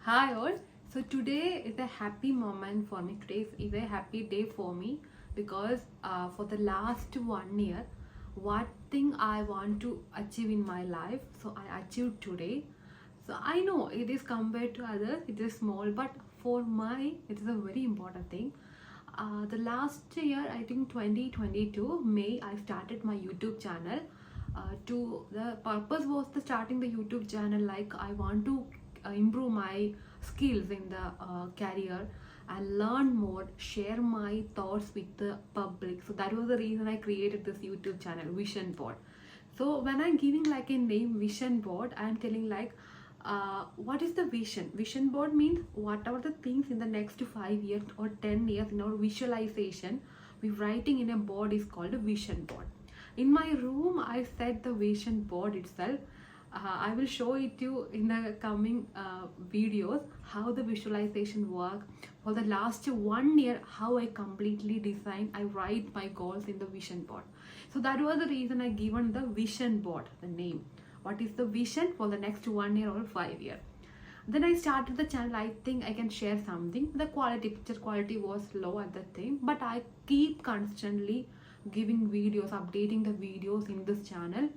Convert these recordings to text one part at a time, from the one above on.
Hi all. So today is a happy moment for me. Today is a happy day for me because for the last 1 year, what thing I want to achieve in my life, so I achieved today. So I know it is compared to others, it is small, but for my, it is a very important thing. The last year, I think 2022 May, I started my YouTube channel. To the purpose was the starting the YouTube channel like I want to improve my skills in the career and learn more, share my thoughts with the public. So that was the reason I created this YouTube channel, Vision Board. So when I'm giving like a name Vision Board, I'm telling like what is the vision board means whatever the things in the next 5 years or 10 years in our visualization we writing in a board is called a vision board. In my room I set the vision board itself. I will show it to you in the coming videos how the visualization work for the last 1 year, how I completely design, I write my goals in the vision board. So that was the reason I given the vision board the name. What is the vision for the next 1 year or 5 year? Then I started the channel. I think I can share something. The picture quality was low at that time, but I keep constantly giving videos, updating the videos in this channel.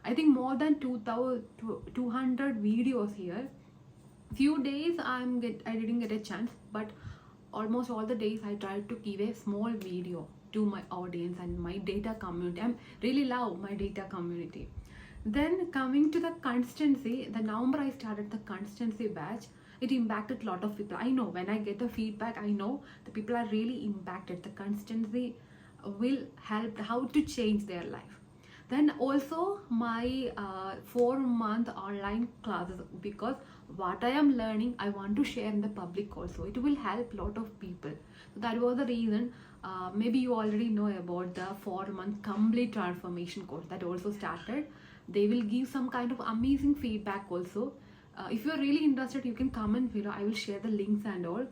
I think more than 200 videos here. Few days I didn't get a chance, but almost all the days I tried to give a small video to my audience and my data community. I really love my data community. Then coming to the constancy, the November I started the constancy batch. It impacted a lot of people. I know when I get the feedback, I know the people are really impacted. The constancy will help how to change their life. Then also my 4 month online classes, because what I am learning I want to share in the public also. It will help a lot of people. So that was the reason. Maybe you already know about the 4 month complete transformation course that also started. They will give some kind of amazing feedback also. If you are really interested, you can comment below. I will share the links and all.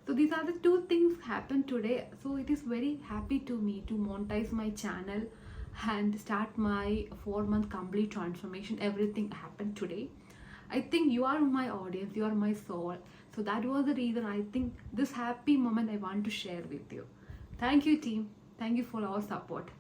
So these are the two things happened today. So it is very happy to me to monetize my channel and start my 4 month complete transformation. Everything happened today. I think you are my audience, you are my soul. So that was the reason I think this happy moment I want to share with you. Thank you team. Thank you for our support.